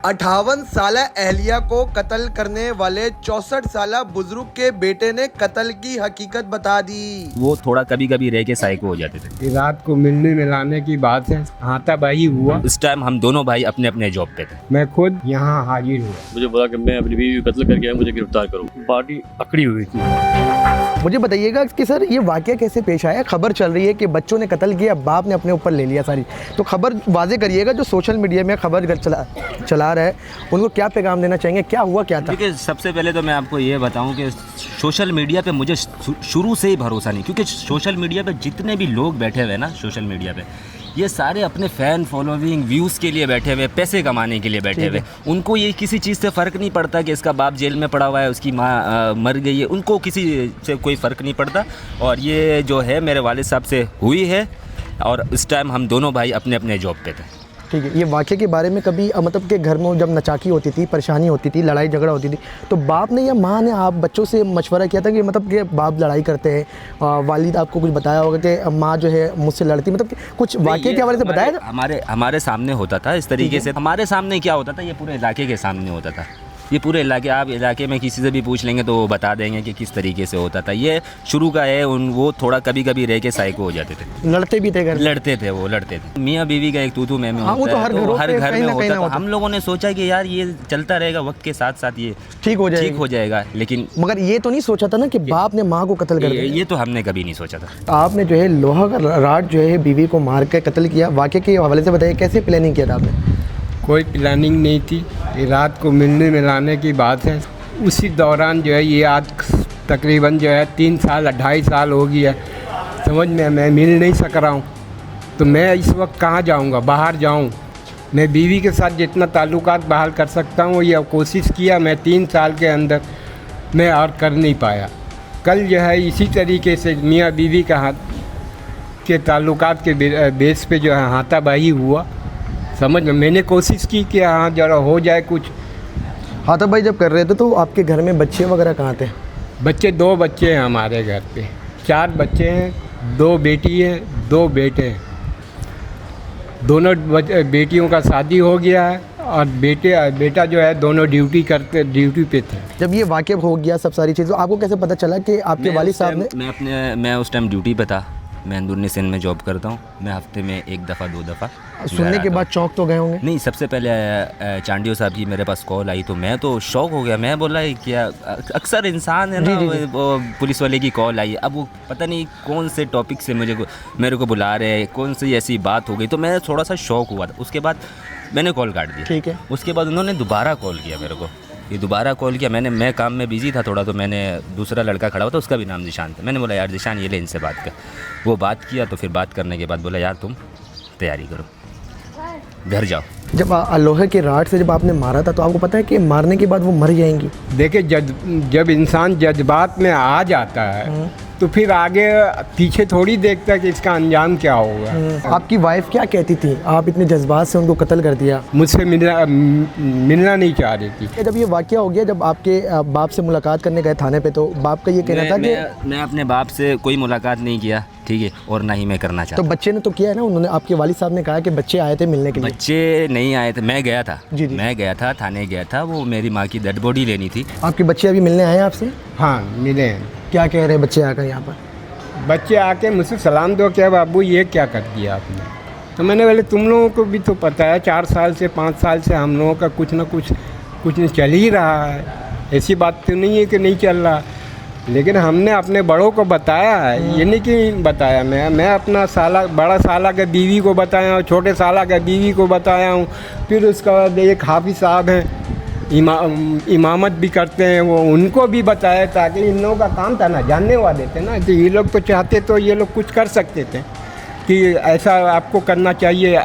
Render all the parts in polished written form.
58 साला अहलिया को कत्ल करने वाले 64 साला बुजुर्ग के बेटे ने कत्ल की हकीकत बता दी। वो थोड़ा कभी कभी रह के साइको हो जाते थे। रात को मिलने मिलाने की बात है, हाथापाई हुआ। इस टाइम हम दोनों भाई अपने अपने जॉब पे थे। मैं खुद यहाँ हाजिर हुआ। मुझे बोला कि मैं अपनी बीवी को कत्ल करके आया, मुझे गिरफ्तार करो। पार्टी अकड़ी हुई थी। मुझे बताइएगा कि सर ये वाकया कैसे पेश आया। खबर चल रही है कि बच्चों ने कत्ल किया, बाप ने अपने ऊपर ले लिया सारी। तो खबर वाजे करिएगा, जो सोशल मीडिया में खबर चला रहा है उनको क्या पैगाम देना चाहेंगे, क्या हुआ क्या था? देखिए, सबसे पहले तो मैं आपको ये बताऊं कि सोशल मीडिया पे मुझे शुरू से ही भरोसा नहीं, क्योंकि सोशल मीडिया पे जितने भी लोग बैठे हुए ना सोशल मीडिया पे, ये सारे अपने फ़ैन फॉलोइंग व्यूज़ के लिए बैठे हुए, पैसे कमाने के लिए बैठे हुए। उनको ये किसी चीज़ से फ़र्क नहीं पड़ता कि इसका बाप जेल में पड़ा हुआ है, उसकी माँ मर गई है, उनको किसी से कोई फ़र्क नहीं पड़ता। और ये जो है मेरे वालिद साहब से हुई है, और इस टाइम हम दोनों भाई अपने अपने जॉब पे थे। ठीक है, ये वाक़े के बारे में कभी मतलब कि घर में जब नचाकी होती थी, परेशानी होती थी, लड़ाई झगड़ा होती थी, तो बाप ने या माँ ने आप बच्चों से मशवरा किया था कि मतलब कि बाप लड़ाई करते हैं, वालिद आपको कुछ बताया होगा कि माँ जो है मुझसे लड़ती, मतलब कि कुछ वाक़े के हवाले से बताया था? हमारे सामने होता था इस तरीके से। हमारे सामने क्या होता था, ये पूरे इलाके के सामने होता था। ये पूरे इलाके, आप इलाके में किसी से भी पूछ लेंगे तो वो बता देंगे कि किस तरीके से होता था। ये शुरू का है, वो थोड़ा कभी कभी रह के साइको हो जाते थे, लड़ते भी थे घर, लड़ते थे। मियाँ बीवी का एक तू मैं में हाँ, होता है, तो हर घर में होता था। होता। हम लोगों ने सोचा कि यार ये चलता रहेगा, वक्त के साथ साथ ये ठीक हो जाएगा, लेकिन मगर ये तो नहीं सोचा था ना कि बाप ने माँ को कत्ल कर दिया। ये तो हमने कभी नहीं सोचा था। आपने जो है लोहा का राड जो है बीवी को मार के कत्ल किया, वाक़े के हवाले से बताइए कैसे प्लानिंग किया था आपने? कोई प्लानिंग नहीं थी, ये रात को मिलने मिलाने की बात है। उसी दौरान जो है ये आज तकरीबन जो है 3 साल 2.5 साल हो गया, समझ में मैं मिल नहीं सक रहा हूँ। तो मैं इस वक्त कहाँ जाऊँगा, बाहर जाऊँ? मैं बीवी के साथ जितना ताल्लुकात बहाल कर सकता हूँ ये कोशिश किया मैं 3 साल के अंदर, मैं और कर नहीं पाया। कल जो है इसी तरीके से मियाँ बीवी का हाथ के ताल्लुकात के बेस पे जो है हाथापाई हुआ। समझ में मैंने कोशिश की कि हाँ जरा हो जाए कुछ। हाथापाई जब कर रहे थे तो आपके घर में बच्चे वगैरह कहाँ थे? बच्चे 2 बच्चे हैं हमारे घर पे, 4 बच्चे हैं, 2 बेटी हैं, 2 बेटे हैं। दोनों बेटियों का शादी हो गया है और बेटा जो है दोनों ड्यूटी पे थे। जब ये वाक़या हो गया सब सारी चीज़ें, आपको कैसे पता चला कि आपके वालिद साहब ने? मैं उस टाइम ड्यूटी पे था। मैं अंदरूनी सिंध में जॉब करता हूँ। मैं हफ्ते में 1 दफ़ा 2 दफ़ा सुनने के बाद चौंक तो गए होंगे? नहीं, सबसे पहले चांडियो साहब की मेरे पास कॉल आई तो मैं तो शौक हो गया। मैं बोला क्या, अक्सर इंसान है ना, वो पुलिस वाले की कॉल आई। अब वो पता नहीं कौन से टॉपिक से मेरे को बुला रहे हैं, कौन सी ऐसी बात हो गई, तो मैं थोड़ा सा शौक हुआ था। उसके बाद मैंने कॉल काट दी। ठीक है। उसके बाद उन्होंने दोबारा कॉल किया मेरे को। ये दोबारा कॉल किया, मैं काम में बिज़ी था थोड़ा, तो मैंने दूसरा लड़का खड़ा हुआ था, उसका भी नाम जिशान था। मैंने बोला यार जिशान, ये ले इनसे बात कर। वो बात किया तो फिर बात करने के बाद बोला यार तुम तैयारी करो, घर जाओ। जब लोहे के राड से जब आपने मारा था तो आपको पता है कि मारने के बाद वो मर जाएंगी? देखिए, जब इंसान जज्बात में आ जाता है तो फिर आगे पीछे थोड़ी देखता है कि इसका अंजाम क्या होगा। आपकी वाइफ क्या कहती थी? आप इतने जज्बात से उनको कत्ल कर दिया। मुझसे मिलना नहीं चाह रही थी। जब ये वाक़या हो गया, जब आपके बाप से मुलाकात करने गए थाने पे, तो बाप का ये कहना था कि मैं अपने बाप से कोई मुलाकात नहीं किया, ठीक है, और ना ही मैं करना चाहता। तो बच्चे ने तो किया है ना, उन्होंने, आपके वालिद साहब ने कहा कि बच्चे आए थे मिलने के लिए। बच्चे नहीं आए थे, मैं गया था। जी। मैं गया था, थाने गया था, वो मेरी माँ की डेड बॉडी लेनी थी। आपके बच्चे अभी मिलने आए हैं आपसे? हाँ, मिले हैं। क्या कह रहे हैं बच्चे आकर यहाँ पर? बच्चे आके मुझसे सलाम दो, क्या बाबू ये क्या कर दिया आपने? तो मैंने बोले तुम लोगों को भी तो पता है 4 साल से 5 साल से हम लोगों का कुछ ना कुछ नहीं चल ही रहा है। ऐसी बात तो नहीं है कि नहीं चल रहा, लेकिन हमने अपने बड़ों को बताया है। ये नहीं कि बताया मैं अपना बड़ा साला का बीवी को बताया हूँ, छोटे साला का बीवी को बताया हूँ। फिर उसके बाद एक हाफिज़ साहब हैं, इमामत भी करते हैं, वो उनको भी बताया, ताकि इन लोगों का काम था ना, जानने वाले थे ना, तो ये लोग तो चाहते तो ये लोग कुछ कर सकते थे कि ऐसा आपको करना चाहिए,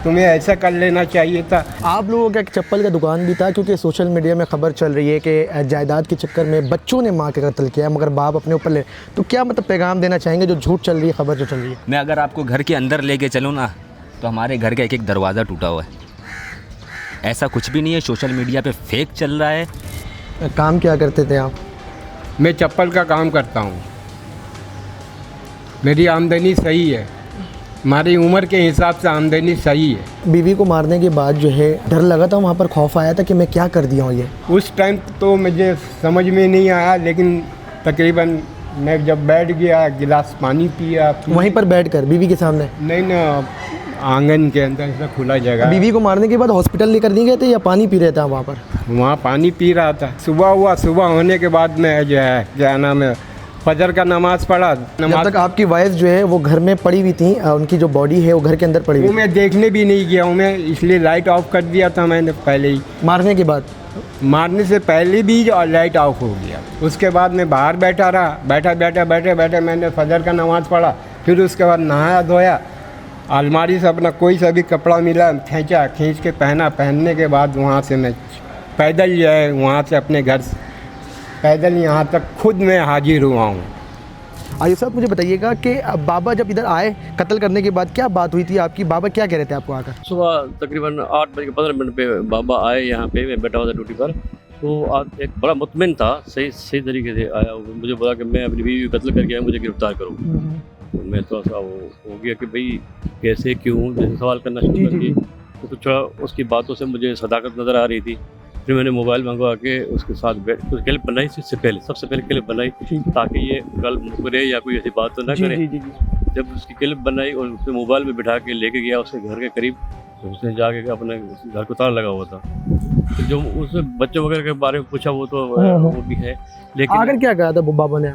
तुम्हें ऐसा कर लेना चाहिए था। आप लोगों का एक चप्पल का दुकान भी था, क्योंकि सोशल मीडिया में खबर चल रही है कि जायदाद के चक्कर में बच्चों ने माँ का कत्ल किया, मगर बाप अपने ऊपर ले। तो क्या मतलब पैगाम देना चाहेंगे जो झूठ चल रही है, खबर जो चल रही है? मैं अगर आपको घर के अंदर लेके चलूँ ना, तो हमारे घर का एक दरवाज़ा टूटा हुआ है। ऐसा कुछ भी नहीं है, सोशल मीडिया पे फेक चल रहा है। काम क्या करते थे आप? मैं चप्पल का काम करता हूँ, मेरी आमदनी सही है। हमारी उम्र के हिसाब से आमदनी सही है। बीवी को मारने के बाद जो है डर लगा था, वहाँ पर खौफ आया था कि मैं क्या कर दिया हूँ ये? उस टाइम तो मुझे समझ में नहीं आया, लेकिन तकरीबन मैं जब बैठ गया, गिलास पानी पिया। वहीं पर बैठकर बीवी के सामने? नहीं ना, आंगन के अंदर ऐसा खुला जगह। बीवी को मारने के बाद हॉस्पिटल लेकर नहीं गए थे या पानी पी रहे थे वहाँ पर? वहाँ पानी पी रहा था। सुबह हुआ, सुबह होने के बाद मैं जो है क्या नाम है फजर का नमाज़ पढ़ा। जब तक आपकी वाइफ जो है वो घर में पड़ी हुई थी, उनकी जो बॉडी है वो घर के अंदर पड़ी वो हुई मैं देखने भी नहीं गया हूँ मैं, इसलिए लाइट ऑफ कर दिया था मैंने पहले ही। मारने के बाद? मारने से पहले भी और लाइट ऑफ हो गया। उसके बाद मैं बाहर बैठा रहा, बैठे मैंने फजर का नमाज़ पढ़ा। फिर उसके बाद नहाया धोया, अलमारी से अपना कोई सा भी कपड़ा मिला खींच के पहना। पहनने के बाद वहाँ से मैं पैदल जो है वहाँ से अपने घर पैदल यहाँ तक खुद मैं हाजिर हुआ हूँ। आयुष साहब मुझे बताइएगा कि बाबा जब इधर आए कत्ल करने के बाद क्या बात हुई थी आपकी? बाबा क्या कह रहे थे आपको आकर? सुबह तकरीबन 8:15 पे बाबा आए यहाँ पे, मैं बैठा हुआ था ड्यूटी पर। तो आज एक बड़ा मुतमिन था, सही तरीके से आया। मुझे बोला कि मैं अपनी बीवी को कत्ल करके आया, मुझे गिरफ्तार करो। तो मैं थोड़ा सा वो हो गया कि भाई कैसे क्यों, जैसे सवाल करना शुरू कर दिए। तो थोड़ा उसकी बातों से मुझे सदाकत नज़र आ रही थी। फिर मैंने मोबाइल मंगवा के उसके साथ बैठ कुछ क्लिप बनाई, सबसे पहले क्लिप बनाई ताकि ये गल मुकरे या कोई ऐसी बात तो ना करे। जब उसकी क्लिप बनाई और उसे मोबाइल में बिठा के लेके गया उसके घर के करीब, तो उसने जाके अपने घर को ताला लगा हुआ था। तो जो उस बच्चों वगैरह के बारे में पूछा वो तो वो भी है, लेकिन आकर क्या कहा था वो बाबा ने?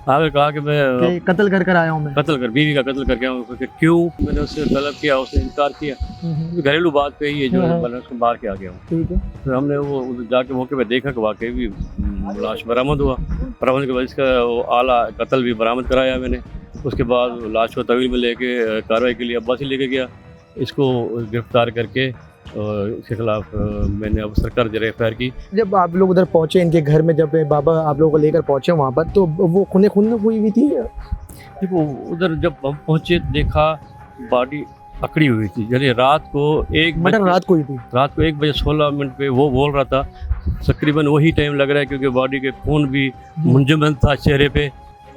आगे कहा कि मैं कत्ल कर आया हूँ मैं, बीवी का कत्ल करके आऊँ। क्यों? मैंने उससे तलब किया, उसने इनकार किया। घरेलू बात पे ही है जो मैंने उसको मार के आ गया हूँ। ठीक है। फिर हमने वो जाके मौके पे देखा कि वाकई भी लाश बरामद हुआ। बरामद के बाद इसका वो आला कत्ल भी बरामद कराया मैंने। उसके बाद लाश को तवील में लेके कार्रवाई के लिए अब्बासी लेके गया। इसको गिरफ्तार करके और इसके खिलाफ मैंने अब सरकार जरा एफ की। जब आप लोग उधर पहुँचे इनके घर में, जब बाबा आप लोगों को लेकर पहुँचे वहाँ पर, तो वो खून हुई हुई थी? देखो उधर जब हम पहुँचे देखा बॉडी अकड़ी हुई थी। यानी रात को 1:16 पे वो बोल रहा था। तकरीबन वही टाइम लग रहा है क्योंकि बॉडी के खून भी मुंजमद था चेहरे पे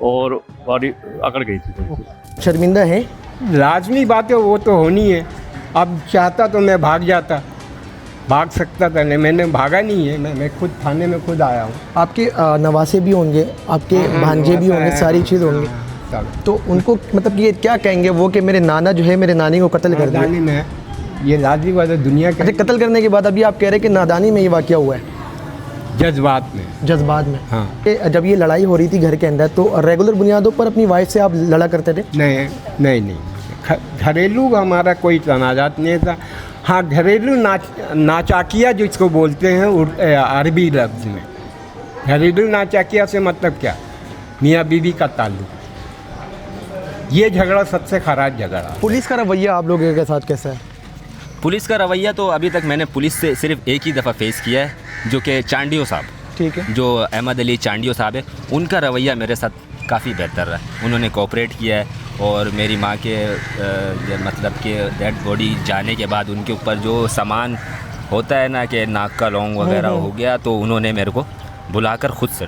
और बॉडी अकड़ गई थी। शर्मिंदा है? लाजमी बात है, वो तो होनी है। अब चाहता तो मैं भाग सकता था, नहीं मैंने भागा नहीं है। मैं खुद थाने में खुद आया हूँ। आपके नवासे भी होंगे, आपके भांजे भी होंगे, सारी चीज़ होंगी। तो उनको मतलब ये क्या कहेंगे वो कि मेरे नाना जो है मेरे नानी को कत्ल कर दिया? में ये लाजमी बात है दुनिया के। अच्छा, कत्ल करने के बाद अभी आप कह रहे हैं कि नादानी में ये वाक़या हुआ है? जज्बात में। हाँ। जब ये लड़ाई हो रही थी घर के अंदर तो रेगुलर बुनियादों पर अपनी वाइफ से आप लड़ा करते थे? नहीं। घरेलू हमारा कोई तनाजात नहीं था। हाँ, घरेलू नाचाकिया जिसको बोलते हैं अरबी लफ्ज़ में। घरेलू नाचाकिया से मतलब क्या? मियाँ बीवी का ताल्लुक। ये झगड़ा सबसे खराब झगड़ा। पुलिस का रवैया आप लोगों के साथ कैसा है? पुलिस का रवैया तो अभी तक मैंने पुलिस से सिर्फ एक ही दफ़ा फेस किया है, जो कि चांडियो साहब, ठीक है, जो अहमद अली चांडियो साहब है। उनका रवैया मेरे साथ काफ़ी बेहतर रहा। उन्होंने कोऑपरेट किया है और मेरी माँ के मतलब कि डेड बॉडी जाने के बाद उनके ऊपर जो सामान होता है ना कि नाक का लौंग वगैरह हो गया, तो उन्होंने मेरे को बुलाकर खुद से।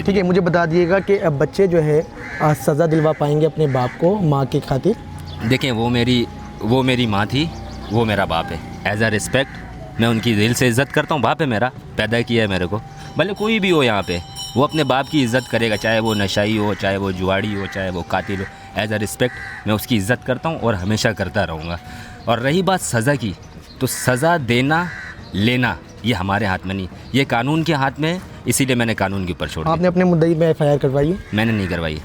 ठीक है, मुझे बता दिएगा कि अब बच्चे जो है सज़ा दिलवा पाएंगे अपने बाप को माँ की खातिर? देखें, वो मेरी माँ थी, वो मेरा बाप है। एज अ रिस्पेक्ट मैं उनकी दिल से इज़्ज़त करता हूँ। बाप है मेरा, पैदा किया है मेरे को। भले कोई भी हो यहाँ पे, वो अपने बाप की इज़्ज़त करेगा, चाहे वो नशाई हो, चाहे वो जुआड़ी हो, चाहे वो कातिल हो। एज अ रिस्पेक्ट मैं उसकी इज़्ज़त करता हूँ और हमेशा करता रहूँगा। और रही बात सज़ा की, तो सज़ा देना लेना ये हमारे हाथ में नहीं, ये कानून के हाथ में है। इसीलिए मैंने कानून के ऊपर छोड़ दिया। आपने अपने मुद्दई में FIR करवाई है? मैंने नहीं करवाई।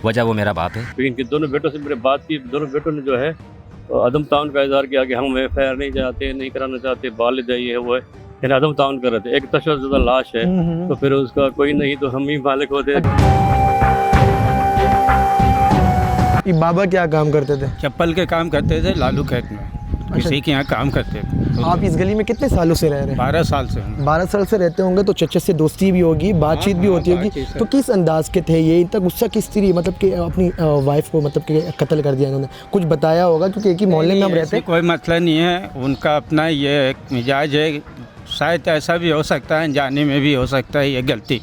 वजह वो मेरा बाप है। इनके दोनों बेटों से मेरे बात की, दोनों बेटों ने जो है अदम ताउन का इज़हार किया कि हम FIR नहीं कराना चाहते, वालिद है, ये है वो है, यानी अदम ताउन कर रहे थे। एक तशद्दुद लाश है तो फिर उसका कोई नहीं तो हम ही मालिक होते। ये बाबा क्या काम करते थे? चप्पल के काम करते थे लालू खेत में, किसी के यहाँ काम करते थे। आप इस गली में कितने सालों से रह रहे हैं? 12 साल से हूँ। 12 साल से रहते होंगे तो चचा से दोस्ती भी होगी, बातचीत भी होती होगी। तो किस अंदाज के थे ये? इतना गुस्सा किस थी, मतलब कि अपनी वाइफ को मतलब कि कत्ल कर दिया इन्होंने? कुछ बताया होगा क्योंकि एक ही मोहल्ले में हम रहते हैं। कोई मसला नहीं है, उनका अपना ये मिजाज है। शायद ऐसा भी हो सकता है, जाने में भी हो सकता है ये गलती।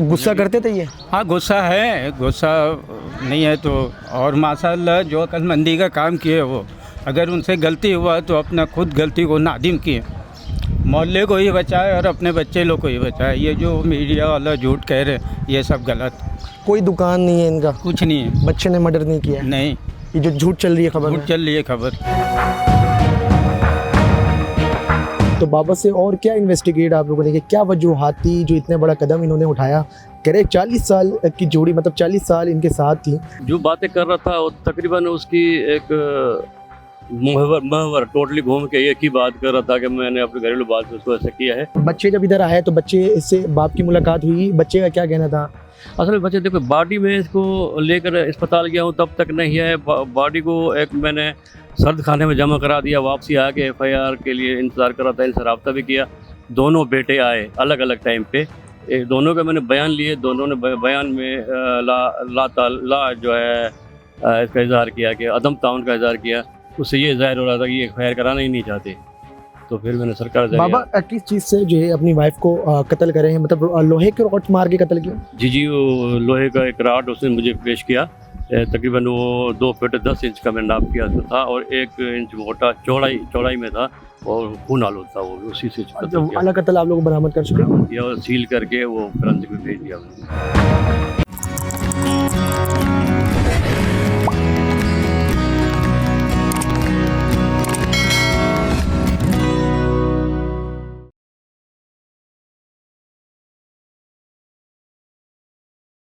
गुस्सा करते थे ये? हाँ, गुस्सा है, गुस्सा नहीं है तो। और माशाल्लाह जो अक्लमंदी का काम किए वो, अगर उनसे गलती हुआ तो अपना खुद गलती को नादिम किए, मोहल्ले को ही बचाए और अपने बच्चे लोग को ही बचाए। ये जो मीडिया वाला झूठ कह रहे ये सब गलत, कोई दुकान नहीं है इनका, कुछ नहीं है। बच्चे ने मर्डर नहीं किया है। नहीं, ये जो झूठ चल रही है खबर झूठ में। चल रही है खबर। तो बाबा से और क्या इन्वेस्टिगेट आप लोगों ने किया, क्या वजूहात थी जो इतने बड़ा कदम इन्होंने उठाया? कह रहे 40 साल की जोड़ी, मतलब 40 साल इनके साथ थी। जो बातें कर रहा था वो तकरीबन उसकी एक महवर टोटली घूम के एक ही बात कर रहा था कि मैंने अपने घरेलू बात से उसको ऐसा किया है। बच्चे जब इधर आए तो बच्चे इससे बाप की मुलाकात हुई, बच्चे का क्या कहना था? असल में बच्चे देखो, बॉडी में इसको लेकर अस्पताल गया हूँ तब तक नहीं है। बॉडी को एक मैंने सर्द खाने में जमा करा दिया, वापसी आके FIR के लिए इंतज़ार कर रहा था। इनसे रब्ता भी किया। दोनों बेटे आए अलग अलग टाइम पे, दोनों के मैंने बयान लिए। दोनों ने बयान में ला जो है इसका इजहार किया कि अदम ताउन का इजहार किया। उससे ये जाहिर हो रहा था कि ये FIR कराना ही नहीं चाहते। तो फिर मैंने सरकार से बाबा किस चीज़ से जो है अपनी वाइफ को कत्ल करे हैं, मतलब लोहे के रॉड मार के कत्ल किया? जी वो लोहे का एक राड उसने मुझे पेश किया। तकरीबन वो 2 फीट 10 इंच का मैं नाप किया था और 1 इंच मोटा चौड़ाई में था और खून आलूद था। वो उसी से कत्ल किया। अलग कत्ल आप लोग बरामद कर चुके हैं और सील करके वो फोरेंसिक में भेज दिया।